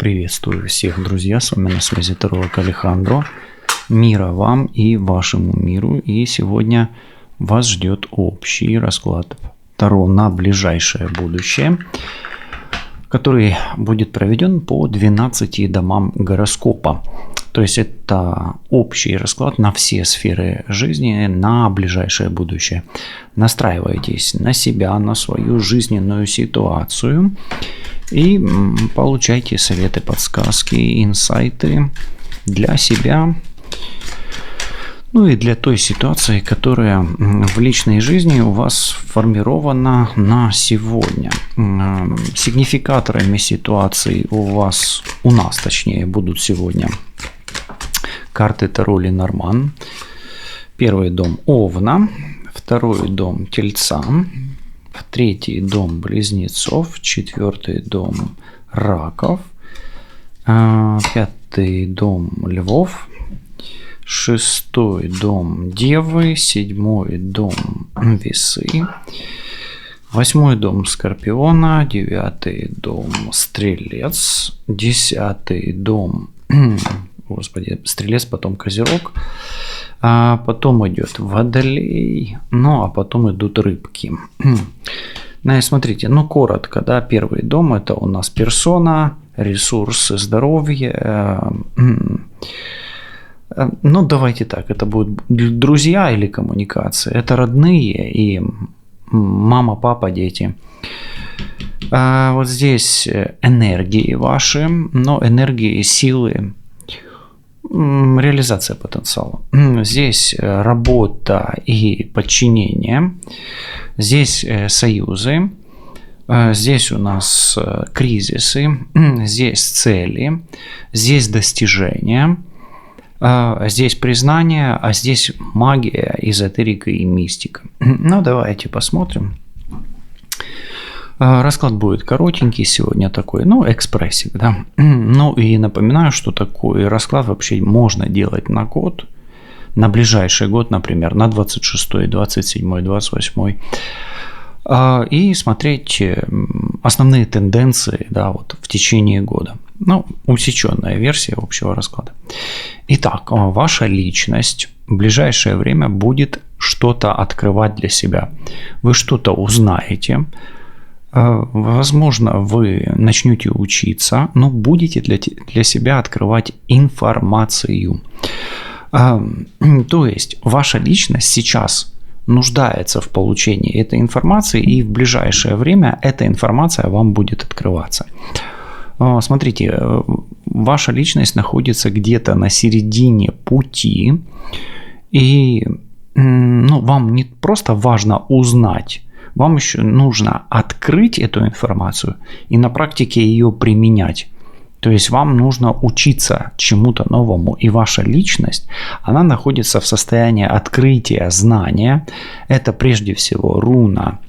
Приветствую всех, друзья, с вами на связи таролог Алехандро. Мира вам и вашему миру. И сегодня вас ждет общий расклад Таро на ближайшее будущее, который будет проведен по 12 домам гороскопа. То есть это общий расклад на все сферы жизни на ближайшее будущее. Настраивайтесь на себя, на свою жизненную ситуацию и получайте советы, подсказки, инсайты для себя, ну и для той ситуации, которая в личной жизни у вас сформирована на сегодня. Сигнификаторами ситуации у нас точнее, будут сегодня карты Таро Ленорман. Первый дом Овна, второй дом Тельца, третий дом Близнецов, четвертый дом Раков, пятый дом Львов, шестой дом Девы, седьмой дом Весы, восьмой дом Скорпиона, девятый дом Стрелец, десятый дом Стрелец, потом Козерог, а потом идет Водолей, ну а потом идут Рыбки. Смотрите, коротко, да, первый дом это у нас персона, ресурсы, здоровье. Давайте так, это будут друзья или коммуникации, это родные и мама, папа, дети. Вот здесь энергии ваши, но энергии, силы, реализация потенциала. Здесь работа и подчинение. Здесь союзы. Здесь у нас кризисы. Здесь цели. Здесь достижения. Здесь признание. А здесь магия, эзотерика и мистика. Давайте посмотрим. Расклад будет коротенький сегодня такой, экспрессик, да. И напоминаю, что такой расклад вообще можно делать на год, на ближайший год, например, на 26, 27, 28. И смотреть основные тенденции, да, вот в течение года. Усеченная версия общего расклада. Итак, ваша личность в ближайшее время будет что-то открывать для себя. Вы что-то узнаете. Возможно, вы начнете учиться, но будете для себя открывать информацию. То есть ваша личность сейчас нуждается в получении этой информации, и в ближайшее время эта информация вам будет открываться. Смотрите, ваша личность находится где-то на середине пути, и вам не просто важно узнать, вам еще нужно открыть эту информацию и на практике ее применять. То есть вам нужно учиться чему-то новому. И ваша личность, она находится в состоянии открытия знания. Это прежде всего руна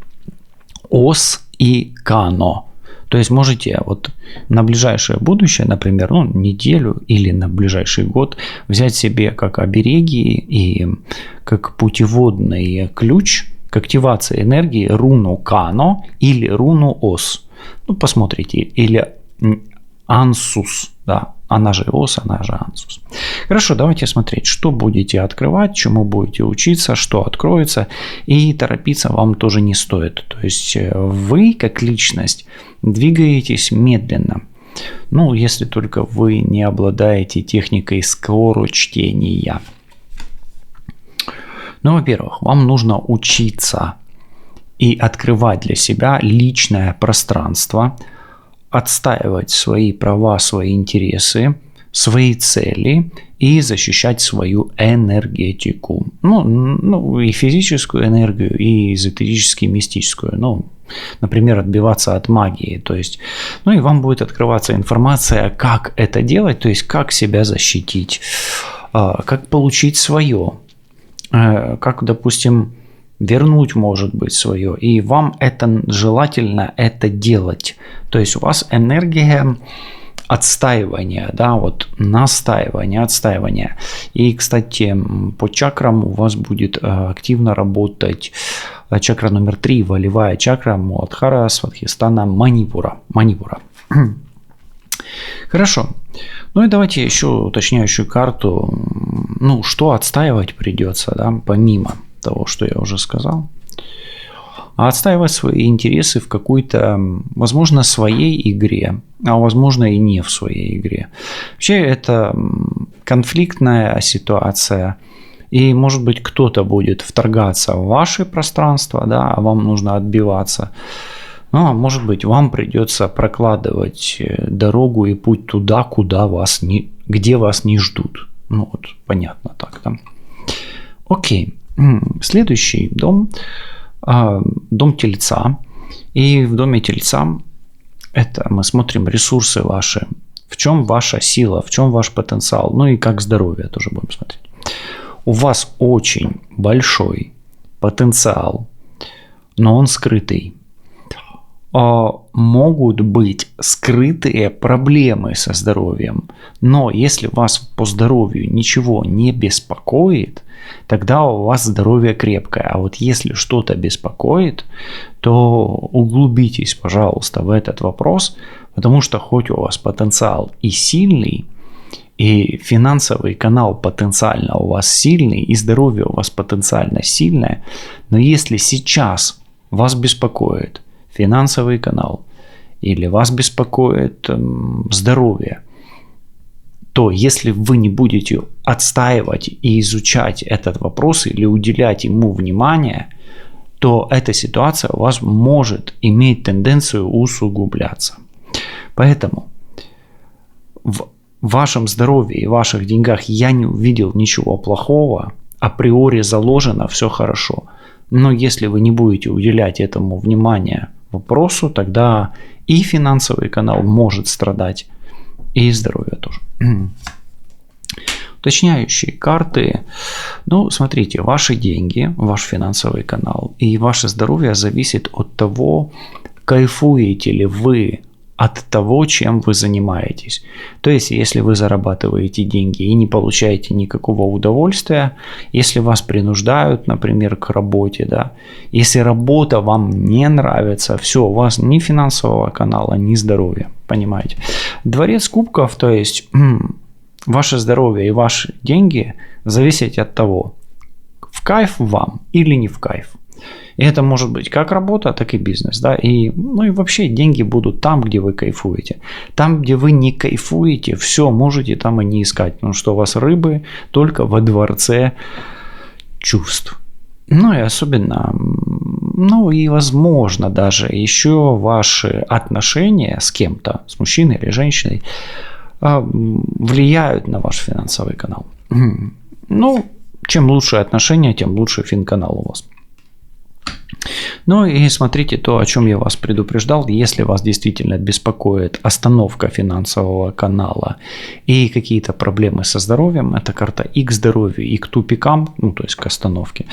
Ос и Кано. То есть можете вот на ближайшее будущее, например, неделю или на ближайший год взять себе как обереги и как путеводный ключ к активации энергии руну Кано или руну Ос. Посмотрите, или Ансус, да, она же Ос, она же Ансус. Хорошо, давайте смотреть, что будете открывать, чему будете учиться, что откроется, и торопиться вам тоже не стоит. То есть вы, как личность, двигаетесь медленно. Если только вы не обладаете техникой скорочтения. Во-первых, вам нужно учиться и открывать для себя личное пространство, отстаивать свои права, свои интересы, свои цели и защищать свою энергетику. И физическую энергию, и эзотерически мистическую. Например, отбиваться от магии. То есть, и вам будет открываться информация, как это делать, то есть как себя защитить, как получить свое. Как, допустим, вернуть, может быть, свое. И вам это желательно это делать. То есть у вас энергия отстаивания, да, вот настаивания, отстаивания. И, кстати, по чакрам у вас будет активно работать чакра номер 3, волевая чакра Муладхара, Свадхистана, Манипура. Хорошо. Ну и давайте еще уточняющую карту. Ну, что отстаивать придется, да, помимо того, что я уже сказал. А отстаивать свои интересы в какой-то, возможно, своей игре, а возможно и не в своей игре. Вообще это конфликтная ситуация, и, может быть, кто-то будет вторгаться в ваше пространство, да, а вам нужно отбиваться. Ну, а может быть, вам придется прокладывать дорогу и путь туда, где вас не ждут. Ну, вот, понятно так, да. Окей. Следующий дом – дом Тельца. И в доме Тельца это мы смотрим ресурсы ваши. В чем ваша сила, в чем ваш потенциал. Ну и как здоровье тоже будем смотреть. У вас очень большой потенциал, но он скрытый. Могут быть скрытые проблемы со здоровьем, но если вас по здоровью ничего не беспокоит, тогда у вас здоровье крепкое. А вот если что-то беспокоит, то углубитесь, пожалуйста, в этот вопрос, потому что хоть у вас потенциал и сильный, и финансовый канал потенциально у вас сильный, и здоровье у вас потенциально сильное, но если сейчас вас беспокоит финансовый канал или вас беспокоит здоровье, то если вы не будете отстаивать и изучать этот вопрос или уделять ему внимание, то эта ситуация у вас может иметь тенденцию усугубляться. Поэтому в вашем здоровье и ваших деньгах я не увидел ничего плохого, априори заложено все хорошо. Но если вы не будете уделять этому внимание вопросу, тогда и финансовый канал может страдать, и здоровье тоже. Уточняющие карты. Ну, смотрите, ваши деньги, ваш финансовый канал и ваше здоровье зависит от того, кайфуете ли вы от того, чем вы занимаетесь. То есть, если вы зарабатываете деньги и не получаете никакого удовольствия, если вас принуждают, например, к работе, да, если работа вам не нравится, все, у вас ни финансового канала, ни здоровья, понимаете. Дворец кубков, то есть ваше здоровье и ваши деньги зависят от того, в кайф вам или не в кайф. И это может быть как работа, так и бизнес. Да? И вообще деньги будут там, где вы кайфуете. Там, где вы не кайфуете, все можете там и не искать. Потому что у вас рыбы только во дворце чувств. Ну и особенно, и возможно даже еще ваши отношения с кем-то, с мужчиной или женщиной, влияют на ваш финансовый канал. Ну, чем лучше отношения, тем лучше финканал у вас. Ну и смотрите то, о чем я вас предупреждал. Если вас действительно беспокоит остановка финансового канала и какие-то проблемы со здоровьем, это карта и к здоровью, и к тупикам, то есть к остановке,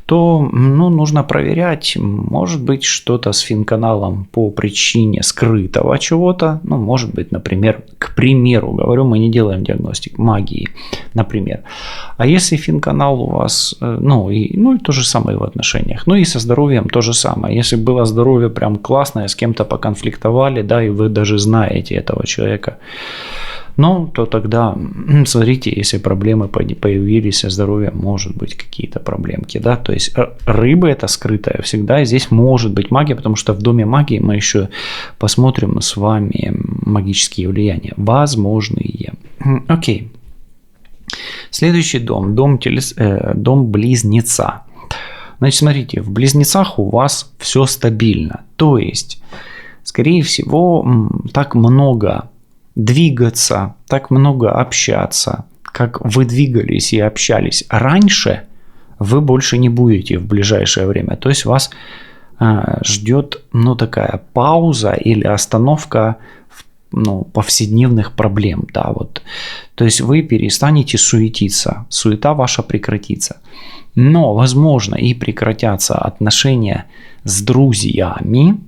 то нужно проверять, может быть что-то с финканалом по причине скрытого чего-то, может быть, например, к примеру, говорю, мы не делаем диагностик магии, например. А если финканал у вас, и то же самое в отношениях, и со здоровьем то же самое. Если было здоровье прям классное, с кем-то поконфликтовали, да, и вы даже знаете этого человека, то тогда смотрите, если проблемы появились со здоровьем, может быть какие-то проблемки, да, то есть рыбы это скрытая всегда, и здесь может быть магия, потому что в доме магии мы еще посмотрим с вами магические влияния, возможные. Окей. Следующий дом Близнеца. Значит, смотрите, в Близнецах у вас все стабильно. То есть, скорее всего, так много двигаться, так много общаться, как вы двигались и общались раньше, вы больше не будете в ближайшее время. То есть, вас ждет, такая пауза или остановка повседневных проблем, да, вот. То есть вы перестанете суетиться, суета ваша прекратится. Но, возможно, и прекратятся отношения с друзьями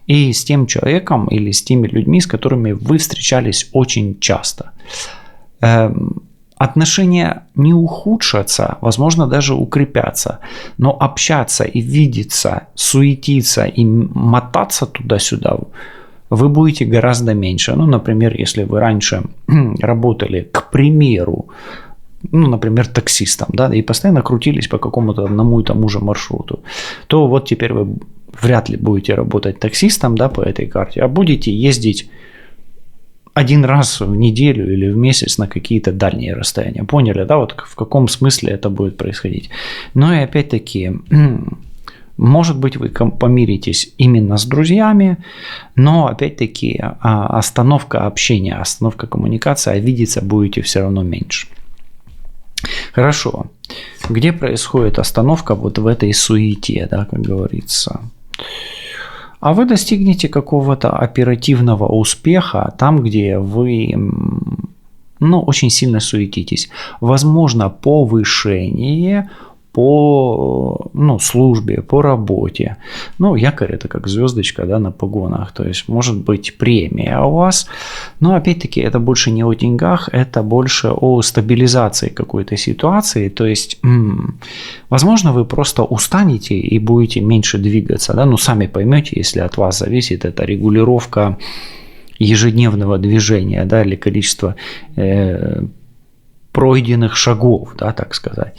и с тем человеком или с теми людьми, с которыми вы встречались очень часто. Отношения не ухудшатся, возможно, даже укрепятся, но общаться и видеться, суетиться и мотаться туда-сюда вы будете гораздо меньше. Ну, например, если вы раньше работали, к примеру, ну, например, таксистом, да, и постоянно крутились по какому-то одному и тому же маршруту, то вот теперь вы вряд ли будете работать таксистом, да, по этой карте, а будете ездить один раз в неделю или в месяц на какие-то дальние расстояния. Поняли, да, вот в каком смысле это будет происходить. Но и опять-таки, может быть, вы помиритесь именно с друзьями, но опять-таки остановка общения, остановка коммуникации, а видеться будете все равно меньше. Хорошо. Где происходит остановка вот в этой суете, да, как говорится? А вы достигнете какого-то оперативного успеха там, где вы, ну, очень сильно суетитесь. Возможно, повышение по, ну, службе, по работе. Ну, якорь – это как звездочка, да, на погонах. То есть, может быть, премия у вас. Но, опять-таки, это больше не о деньгах, это больше о стабилизации какой-то ситуации. То есть, возможно, вы просто устанете и будете меньше двигаться. Да? Ну, сами поймете, если от вас зависит эта регулировка ежедневного движения, да, или количество пройденных шагов, да, так сказать.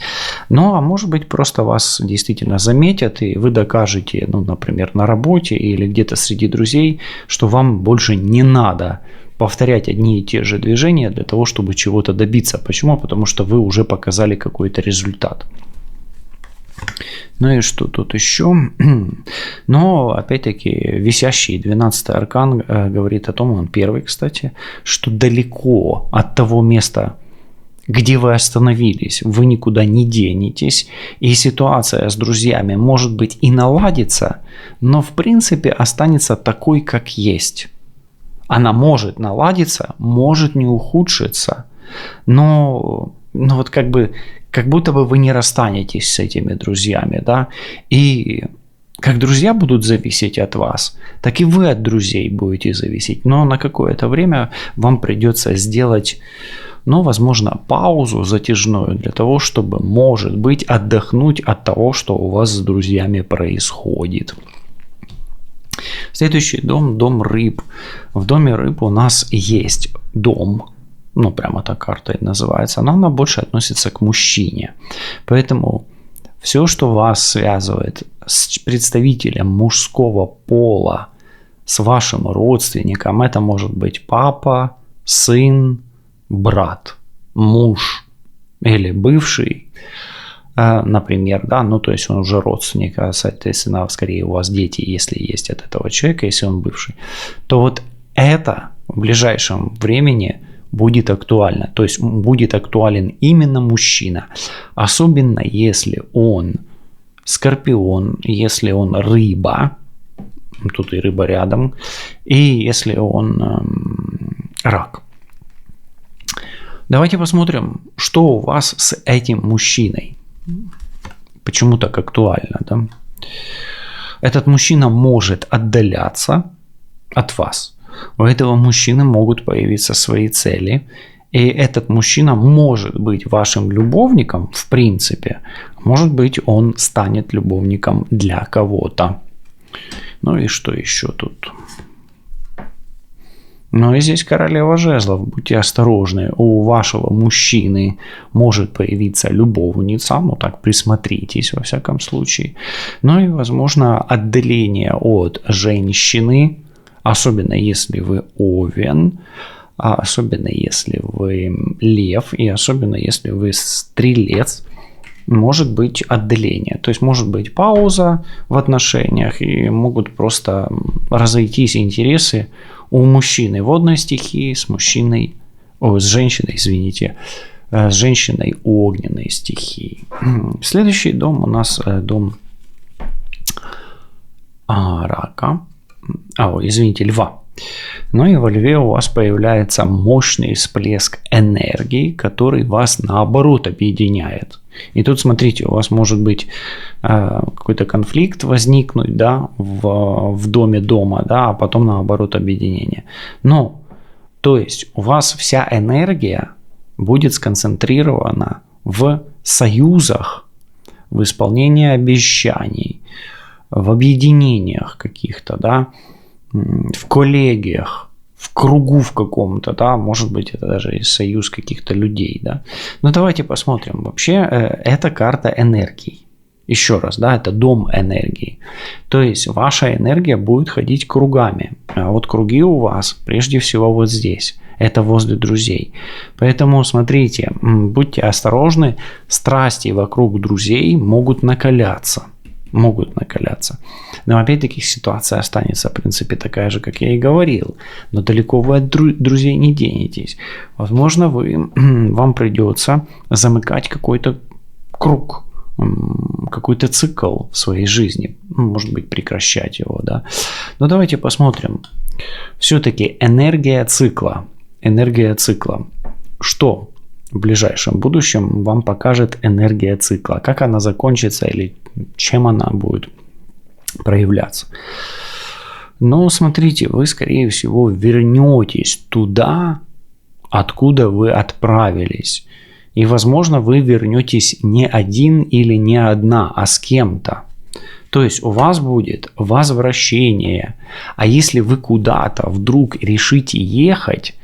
Ну, а может быть, просто вас действительно заметят, и вы докажете, ну, например, на работе или где-то среди друзей, что вам больше не надо повторять одни и те же движения для того, чтобы чего-то добиться. Почему? Потому что вы уже показали какой-то результат. Ну и что тут еще? Но, опять-таки, висящий 12-й аркан говорит о том, он первый, кстати, что далеко от того места, где вы остановились, вы никуда не денетесь, и ситуация с друзьями, может быть, и наладится, но в принципе останется такой, как есть. Она может наладиться, может не ухудшиться, но вот как будто бы вы не расстанетесь с этими друзьями, да, и как друзья будут зависеть от вас, так и вы от друзей будете зависеть, но на какое-то время вам придется сделать, но, возможно, паузу затяжную для того, чтобы, может быть, отдохнуть от того, что у вас с друзьями происходит. Следующий дом – дом рыб. В доме рыб у нас есть дом, ну, прямо так карта и называется, но она больше относится к мужчине. Поэтому все, что вас связывает с представителем мужского пола, с вашим родственником, это может быть папа, сын, брат, муж или бывший, например, да, ну, то есть он уже родственник, а, соответственно, скорее у вас дети, если есть от этого человека, если он бывший, то вот это в ближайшем времени будет актуально, то есть будет актуален именно мужчина, особенно если он скорпион, если он рыба, тут и рыба рядом, и если он рак. Давайте посмотрим, что у вас с этим мужчиной. Почему так актуально, да? Этот мужчина может отдаляться от вас. У этого мужчины могут появиться свои цели. И этот мужчина может быть вашим любовником, в принципе. Может быть, он станет любовником для кого-то. Ну и что еще тут? Ну и здесь королева жезлов. Будьте осторожны. У вашего мужчины может появиться любовница. Ну так, присмотритесь во всяком случае. Ну и, возможно, отдаление от женщины. Особенно если вы овен. Особенно если вы лев. И особенно если вы стрелец. Может быть отдаление. То есть может быть пауза в отношениях. И могут просто разойтись интересы у мужчины водной стихии с мужчиной, с женщиной, извините, с женщиной огненной стихии. Следующий дом у нас дом рака, льва. Ну и во льве у вас появляется мощный всплеск энергии, который вас наоборот объединяет. И тут, смотрите, у вас может быть какой-то конфликт возникнуть, да, в дома, да, а потом наоборот объединение. Но, то есть у вас вся энергия будет сконцентрирована в союзах, в исполнении обещаний, в объединениях каких-то, да. в коллегиях, в кругу в каком-то, да, может быть, это даже и союз каких-то людей, да. Но давайте посмотрим. Вообще, это карта энергии. Еще раз, да, это дом энергии. То есть ваша энергия будет ходить кругами. А вот круги у вас прежде всего вот здесь. Это возле друзей. Поэтому смотрите, будьте осторожны. Страсти вокруг друзей могут накаляться. Но опять-таки ситуация останется, в принципе, такая же, как я и говорил. Но далеко вы от друзей не денетесь. Возможно, вам придется замыкать какой-то круг, какой-то цикл в своей жизни, может быть, прекращать его, да. Но давайте посмотрим. Все-таки энергия цикла. Что в ближайшем будущем вам покажет энергия цикла? Как она закончится или чем она будет проявляться? Но смотрите, вы, скорее всего, вернетесь туда, откуда вы отправились. И, возможно, вы вернетесь не один или не одна, а с кем-то. То есть у вас будет возвращение. А если вы куда-то вдруг решите ехать,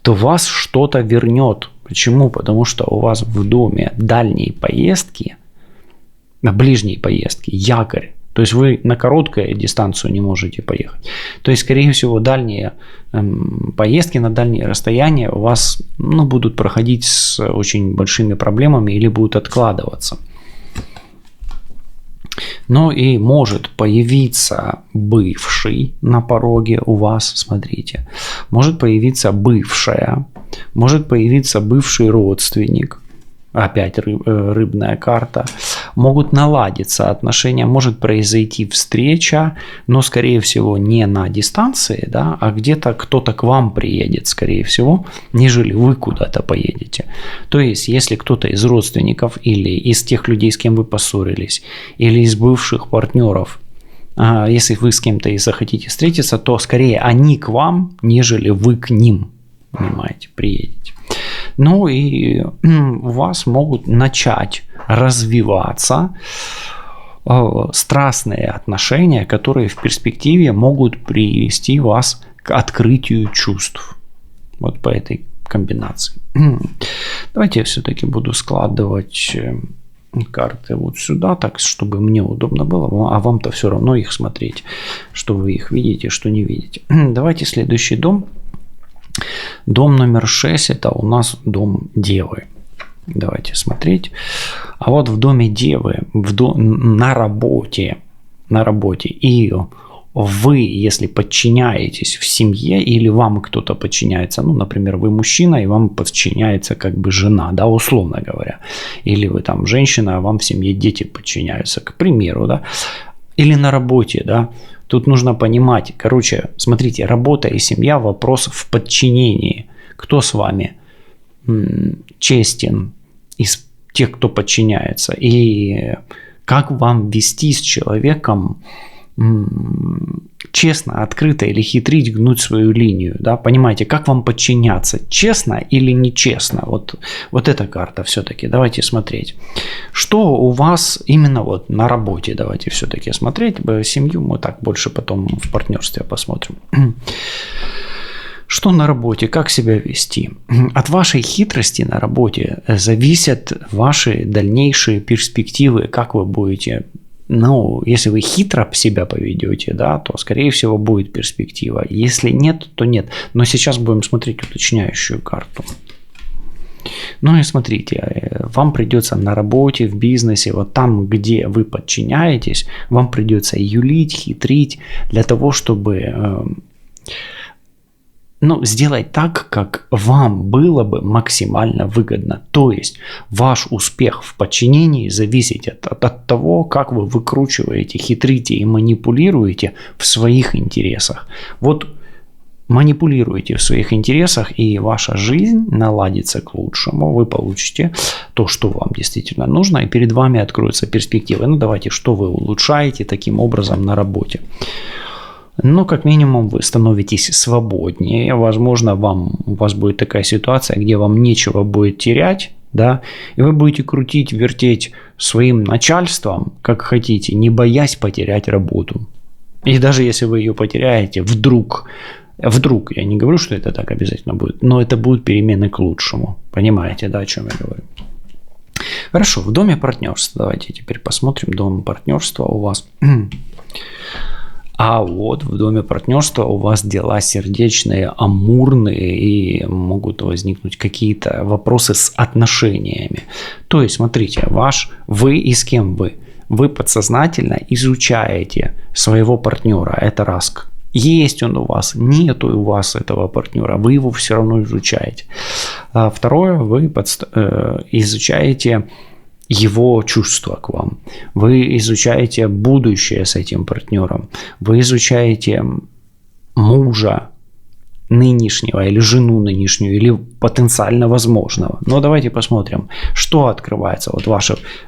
то вас что-то вернет. Почему? Потому что у вас в доме дальние поездки, ближние поездки, якорь. То есть вы на короткую дистанцию не можете поехать. То есть, скорее всего, дальние поездки на дальние расстояния у вас будут проходить с очень большими проблемами или будут откладываться. Но и может появиться бывший на пороге у вас, смотрите. Может появиться бывшая, может появиться бывший родственник. Опять рыбная карта. Могут наладиться отношения, может произойти встреча, но, скорее всего, не на дистанции, да, а где-то кто-то к вам приедет, скорее всего, нежели вы куда-то поедете. То есть, если кто-то из родственников или из тех людей, с кем вы поссорились, или из бывших партнеров, если вы с кем-то и захотите встретиться, то скорее они к вам, нежели вы к ним, понимаете, приедете. Ну и у вас могут начать развиваться страстные отношения, которые в перспективе могут привести вас к открытию чувств. Вот по этой комбинации. Давайте я все-таки буду складывать карты вот сюда, так, чтобы мне удобно было, а вам-то все равно их смотреть, что вы их видите, что не видите. Давайте следующий дом. Дом номер 6 – это у нас дом Девы. Давайте смотреть. А вот в доме Девы, на работе, и вы, если подчиняетесь в семье или вам кто-то подчиняется, например, вы мужчина и вам подчиняется как бы жена, да, условно говоря, или вы там женщина, а вам в семье дети подчиняются, к примеру, да, или на работе, да. Тут нужно понимать, смотрите, работа и семья – вопрос в подчинении. Кто с вами честен из тех, кто подчиняется? И как вам вести с человеком честно, открыто или хитрить, гнуть свою линию, да, понимаете, как вам подчиняться, честно или нечестно, вот эта карта все-таки, давайте смотреть, что у вас именно вот на работе, давайте все-таки смотреть, семью мы так больше потом в партнерстве посмотрим. Что на работе, как себя вести? От вашей хитрости на работе зависят ваши дальнейшие перспективы, как вы будете. Если вы хитро себя поведете, да, то, скорее всего, будет перспектива. Если нет, то нет. Но сейчас будем смотреть уточняющую карту. И смотрите, вам придется на работе, в бизнесе, вот там, где вы подчиняетесь, вам придется юлить, хитрить для того, чтобы сделать так, как вам было бы максимально выгодно. То есть ваш успех в подчинении зависит от того, как вы выкручиваете, хитрите и манипулируете в своих интересах. Вот манипулируете в своих интересах, и ваша жизнь наладится к лучшему. Вы получите то, что вам действительно нужно, и перед вами откроются перспективы. Давайте, что вы улучшаете таким образом на работе. Как минимум вы становитесь свободнее. Возможно, у вас будет такая ситуация, где вам нечего будет терять, да, и вы будете крутить, вертеть своим начальством, как хотите, не боясь потерять работу. И даже если вы ее потеряете, вдруг, я не говорю, что это так обязательно будет, но это будут перемены к лучшему. Понимаете, да, о чем я говорю? Хорошо, в доме партнерства. Давайте теперь посмотрим дом партнерства у вас. А вот в доме партнерства у вас дела сердечные, амурные, и могут возникнуть какие-то вопросы с отношениями. То есть, смотрите, вы и с кем вы? Вы подсознательно изучаете своего партнера. Это раз. Есть он у вас, нету у вас этого партнера, вы его все равно изучаете. А второе, вы изучаете его чувства к вам. Вы изучаете будущее с этим партнером. Вы изучаете мужа нынешнего или жену нынешнюю, или потенциально возможного. Но давайте посмотрим, что открывается. Вот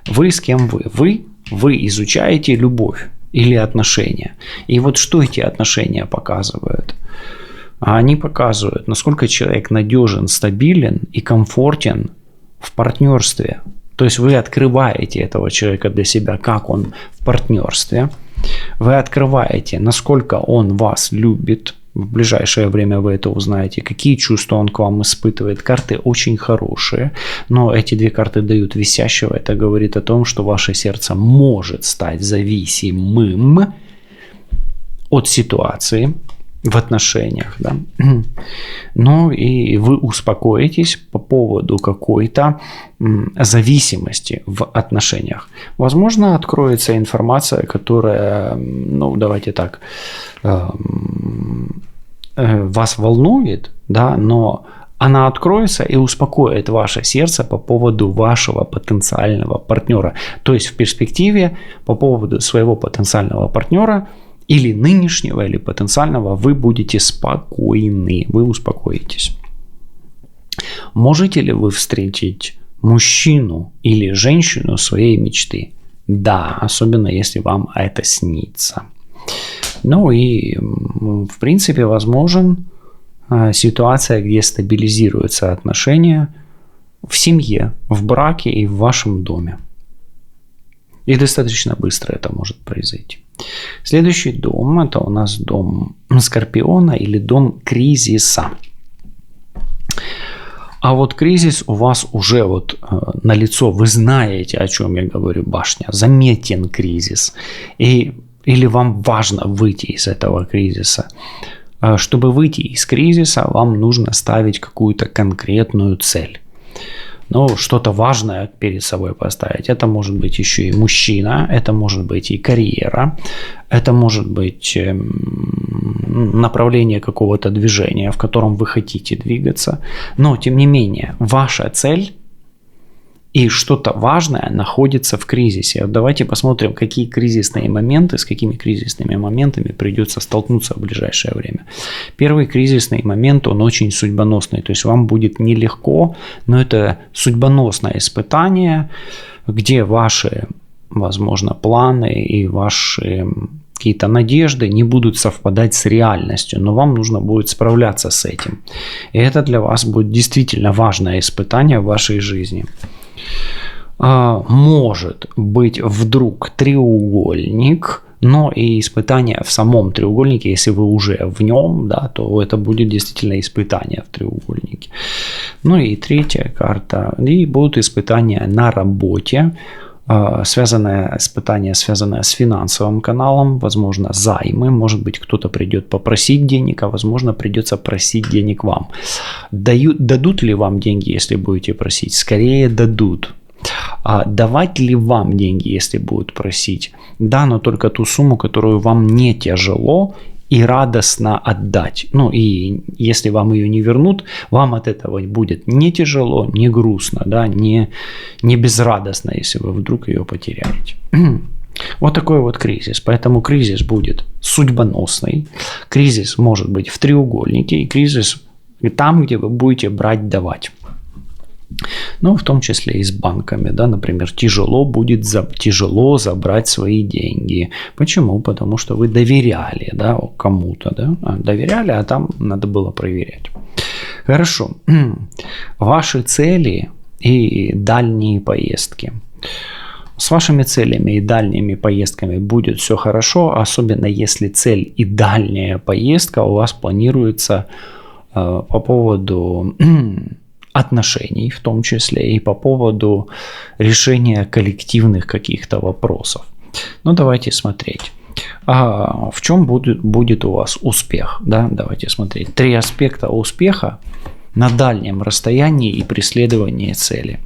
вы с кем вы? Вы изучаете любовь или отношения. И вот что эти отношения показывают? Они показывают, насколько человек надежен, стабилен и комфортен в партнерстве. То есть вы открываете этого человека для себя, как он в партнерстве. Вы открываете, насколько он вас любит. В ближайшее время вы это узнаете, какие чувства он к вам испытывает. Карты очень хорошие, но эти две карты дают висящего. Это говорит о том, что ваше сердце может стать зависимым от ситуации в отношениях. Да? Ну и вы успокоитесь по поводу какой-то зависимости в отношениях. Возможно, откроется информация, которая, давайте так, вас волнует, да, но она откроется и успокоит ваше сердце по поводу вашего потенциального партнера. То есть в перспективе по поводу своего потенциального партнера или нынешнего, или потенциального вы будете спокойны, вы успокоитесь. Можете ли вы встретить мужчину или женщину своей мечты? Да, особенно если вам это снится. Ну и, в принципе, возможен ситуация, где стабилизируются отношения в семье, в браке и в вашем доме. И достаточно быстро это может произойти. Следующий дом – это у нас дом Скорпиона или дом кризиса. А вот кризис у вас уже налицо, вы знаете, о чем я говорю, башня, заметен кризис. Или вам важно выйти из этого кризиса. Чтобы выйти из кризиса, вам нужно ставить какую-то конкретную цель. Что-то важное перед собой поставить. Это может быть еще и мужчина, это может быть и карьера, это может быть направление какого-то движения, в котором вы хотите двигаться. Но, тем не менее, ваша цель и что-то важное находится в кризисе. Давайте посмотрим, какие кризисные моменты, с какими кризисными моментами придется столкнуться в ближайшее время. Первый кризисный момент, он очень судьбоносный, то есть вам будет нелегко, но это судьбоносное испытание, где ваши, возможно, планы и ваши какие-то надежды не будут совпадать с реальностью, но вам нужно будет справляться с этим. И это для вас будет действительно важное испытание в вашей жизни. Может быть вдруг треугольник, но и испытание в самом треугольнике, если вы уже в нем, да, то это будет действительно испытание в треугольнике. Ну и третья карта, и будут испытания на работе, испытание, связанное с финансовым каналом, возможно, займы, может быть, кто-то придет попросить денег, а возможно, придется просить денег вам. Дадут ли вам деньги, если будете просить? Скорее дадут. А давать ли вам деньги, если будут просить? Да, но только ту сумму, которую вам не тяжело и радостно отдать. И если вам ее не вернут, вам от этого будет не тяжело, не грустно, да, не безрадостно, если вы вдруг ее потеряете. Вот такой вот кризис. Поэтому кризис будет судьбоносный. Кризис может быть в треугольнике, и кризис там, где вы будете брать-давать. В том числе и с банками, да, например, тяжело забрать свои деньги. Почему? Потому что вы доверяли, да, кому-то, да, доверяли, а там надо было проверять. Хорошо. Ваши цели и дальние поездки. С вашими целями и дальними поездками будет все хорошо, особенно если цель и дальняя поездка у вас планируется по поводу отношений в том числе и по поводу решения коллективных каких-то вопросов. Ну, давайте смотреть. В чем будет у вас успех? Да? Давайте смотреть. 3 аспекта успеха на дальнем расстоянии и преследовании цели.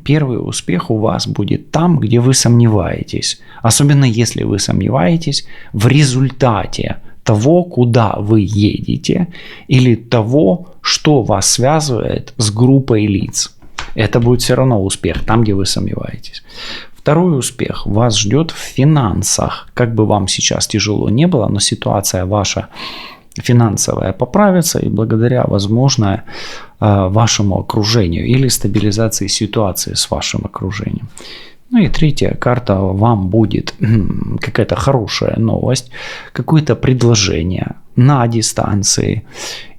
Первый успех у вас будет там, где вы сомневаетесь. Особенно если вы сомневаетесь в результате того, куда вы едете, или того, что вас связывает с группой лиц. Это будет все равно успех там, где вы сомневаетесь. Второй успех вас ждет в финансах. Как бы вам сейчас тяжело не было, но ситуация ваша финансовая поправится и благодаря, возможно, вашему окружению или стабилизации ситуации с вашим окружением. Ну и третья карта, вам будет какая-то хорошая новость, какое-то предложение на дистанции.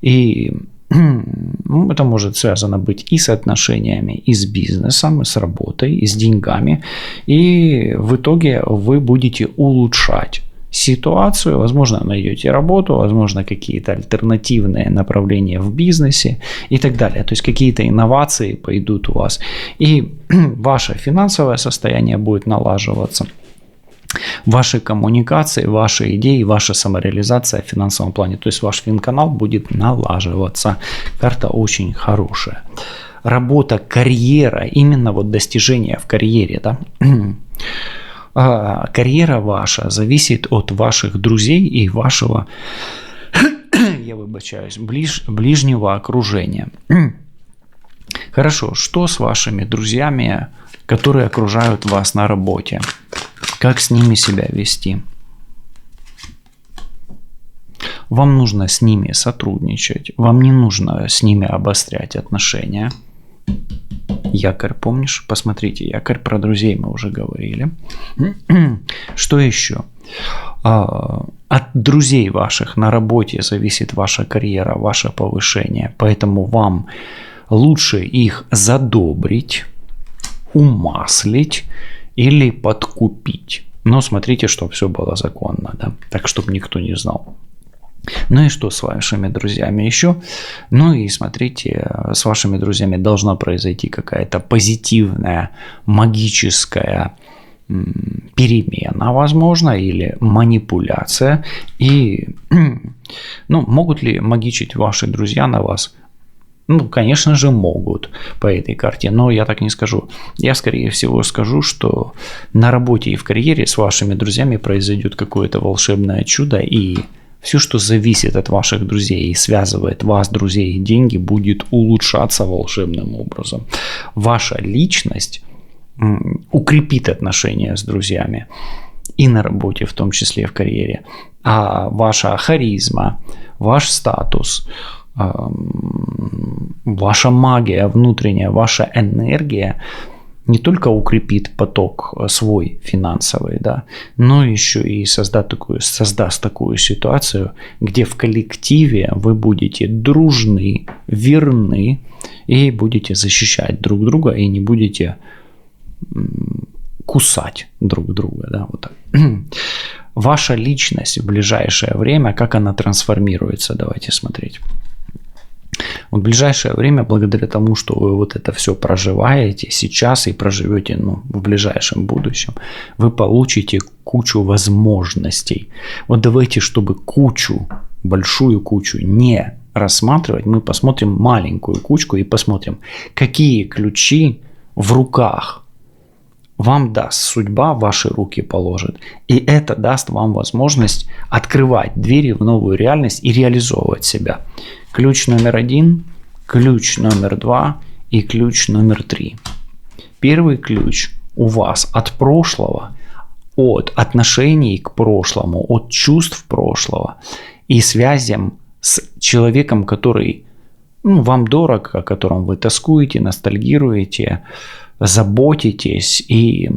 И это может связано быть и с отношениями, и с бизнесом, и с работой, и с деньгами. И в итоге вы будете улучшать ситуацию, возможно, найдете работу, возможно, какие-то альтернативные направления в бизнесе и так далее. То есть какие-то инновации пойдут у вас. И ваше финансовое состояние будет налаживаться. Ваши коммуникации, ваши идеи, ваша самореализация в финансовом плане. То есть ваш финканал будет налаживаться. Карта очень хорошая. Работа, карьера, именно вот достижения в карьере, да? Карьера ваша зависит от ваших друзей и вашего, я выбачаюсь, ближнего окружения. Хорошо, что с вашими друзьями, которые окружают вас на работе? Как с ними себя вести? Вам нужно с ними сотрудничать, вам не нужно с ними обострять отношения. Якорь, помнишь? Посмотрите, якорь, про друзей мы уже говорили. Что еще? От друзей ваших на работе зависит ваша карьера, ваше повышение. Поэтому вам лучше их задобрить, умаслить или подкупить. Но смотрите, чтобы все было законно, да? Так, чтобы никто не знал. Ну и что с вашими друзьями еще? Ну и смотрите, с вашими друзьями должна произойти какая-то позитивная, магическая перемена, возможно, или манипуляция. И могут ли магичить ваши друзья на вас? Конечно же, могут по этой карте, но я так не скажу. Я, скорее всего, скажу, что на работе и в карьере с вашими друзьями произойдет какое-то волшебное чудо, и все, что зависит от ваших друзей и связывает вас, друзей и деньги, будет улучшаться волшебным образом. Ваша личность укрепит отношения с друзьями и на работе, в том числе и в карьере. А ваша харизма, ваш статус, ваша магия внутренняя, ваша энергия не только укрепит поток свой финансовый, да, но еще и создаст такую ситуацию, где в коллективе вы будете дружны, верны и будете защищать друг друга и не будете кусать друг друга. Да, вот так. Ваша личность в ближайшее время, как она трансформируется, давайте смотреть. В ближайшее время, благодаря тому, что вы вот это все проживаете сейчас и проживете в ближайшем будущем, вы получите кучу возможностей. Вот давайте, чтобы большую кучу не рассматривать, мы посмотрим маленькую кучку и посмотрим, какие ключи в руках вам даст судьба, ваши руки положит. И это даст вам возможность открывать двери в новую реальность и реализовывать себя. Ключ номер 1, ключ номер 2 и ключ номер 3. Первый ключ у вас от прошлого, от отношений к прошлому, от чувств прошлого и связям с человеком, который вам дорог, о котором вы тоскуете, ностальгируете, заботитесь и,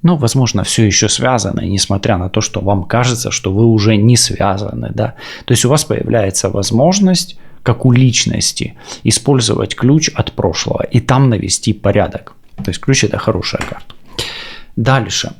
возможно, все еще связаны, несмотря на то, что вам кажется, что вы уже не связаны, да. То есть у вас появляется возможность, как у личности, использовать ключ от прошлого и там навести порядок. То есть ключ – это хорошая карта. Дальше.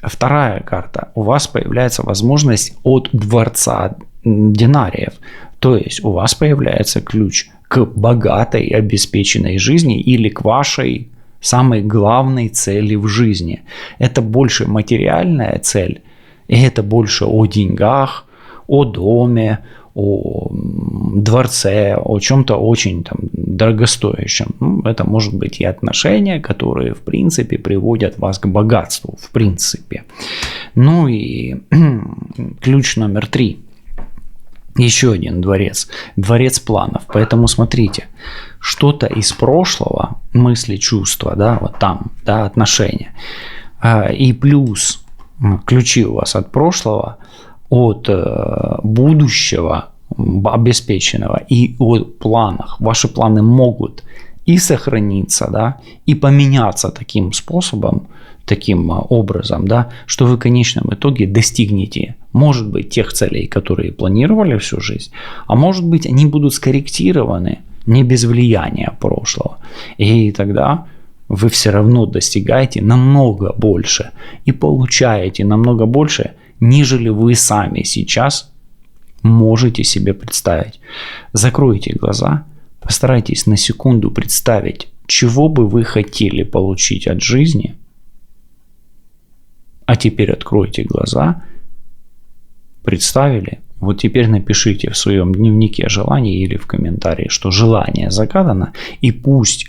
Вторая карта. У вас появляется возможность от дворца динариев. То есть у вас появляется ключ к богатой, обеспеченной жизни или к вашей самой главной цели в жизни. Это больше материальная цель, и это больше о деньгах, о доме, о дворце, о чем-то очень там дорогостоящем. Это может быть и отношения, которые в принципе приводят вас к богатству, в принципе. Ну и ключ номер 3. Еще один дворец. Дворец планов. Поэтому смотрите, что-то из прошлого, мысли, чувства, да, вот там, да, отношения. И плюс ключи у вас от прошлого, от будущего обеспеченного и о планах. Ваши планы могут и сохраниться, да, и поменяться таким способом, таким образом, да, что вы в конечном итоге достигнете, может быть, тех целей, которые планировали всю жизнь, а может быть, они будут скорректированы не без влияния прошлого. И тогда вы все равно достигаете намного больше и получаете намного больше, нежели вы сами сейчас можете себе представить. Закройте глаза, постарайтесь на секунду представить, чего бы вы хотели получить от жизни. А теперь откройте глаза, представили. Вот теперь напишите в своем дневнике желаний или в комментарии, что желание загадано, и пусть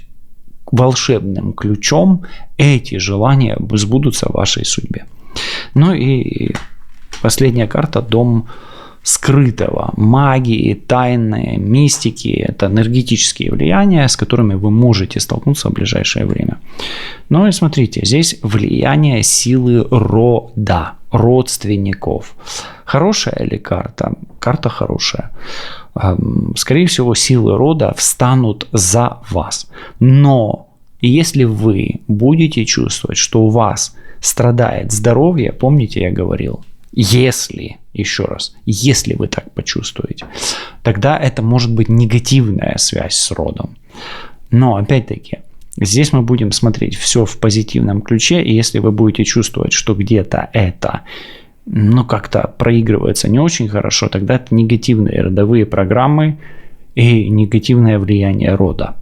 волшебным ключом эти желания сбудутся в вашей судьбе. Ну и последняя карта – дом скрытого, магии, тайны, мистики. Это энергетические влияния, с которыми вы можете столкнуться в ближайшее время. Ну и смотрите, здесь влияние силы рода, родственников. Хорошая ли карта? Карта хорошая. Скорее всего, силы рода встанут за вас. Но если вы будете чувствовать, что у вас страдает здоровье, помните, я говорил, если, еще раз, если вы так почувствуете, тогда это может быть негативная связь с родом. Но опять-таки, здесь мы будем смотреть все в позитивном ключе, и если вы будете чувствовать, что где-то это, как-то проигрывается не очень хорошо, тогда это негативные родовые программы и негативное влияние рода.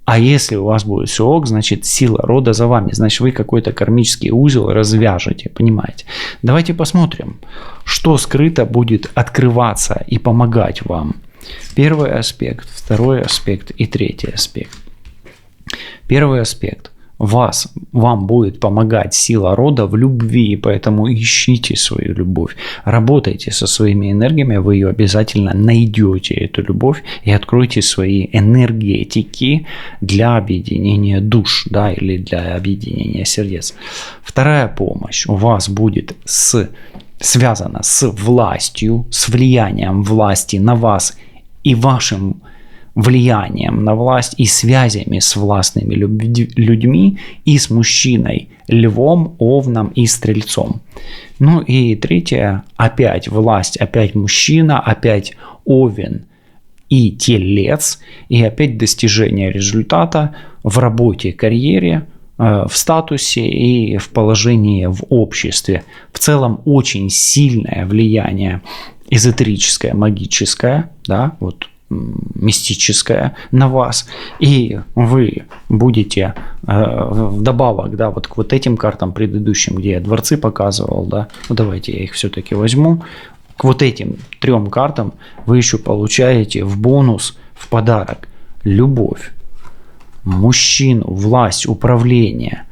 А если у вас будет все ок, значит сила рода за вами, значит вы какой-то кармический узел развяжете, понимаете? Давайте посмотрим, что скрыто будет открываться и помогать вам. Первый аспект, второй аспект и третий аспект. Первый аспект. Вам будет помогать сила рода в любви, поэтому ищите свою любовь, работайте со своими энергиями, вы ее обязательно найдете, эту любовь, и откройте свои энергетики для объединения душ, да, или для объединения сердец. Вторая помощь у вас будет связана с властью, с влиянием власти на вас и вашим влиянием на власть и связями с властными людьми и с мужчиной, львом, овном и стрельцом. Ну и третье, опять власть, опять мужчина, опять овен и телец, и опять достижение результата в работе, карьере, в статусе и в положении в обществе. В целом очень сильное влияние эзотерическое, магическое, да, вот мистическое на вас, и вы будете вдобавок, да, вот к вот этим картам предыдущим, где я дворцы показывал, да, давайте я их все-таки возьму, к вот этим 3 картам вы еще получаете в бонус, в подарок любовь, мужчину, власть, управление,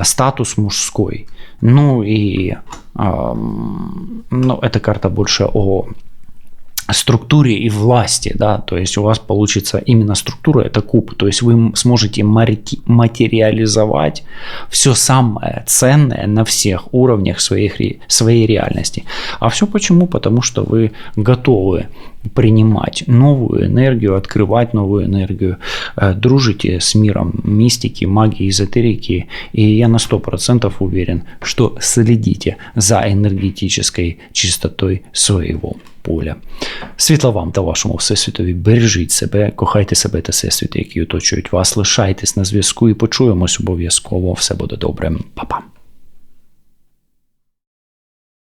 статус мужской, ну и эта карта больше о структуре и власти, да, то есть у вас получится именно структура, это куб, то есть вы сможете материализовать все самое ценное на всех уровнях своей реальности. А все почему? Потому что вы готовы принимать новую энергию, открывать новую энергию, дружите с миром мистики, магии, эзотерики, и я на 100% уверен, что следите за енергетичною чистотою своего поля. Світла вам та вашому всесвітові, бережіть себе, кохайте себе та всесвіти, які оточують вас, лишайтесь на зв'язку і почуємось обов'язково. Все буде добре. Па-па.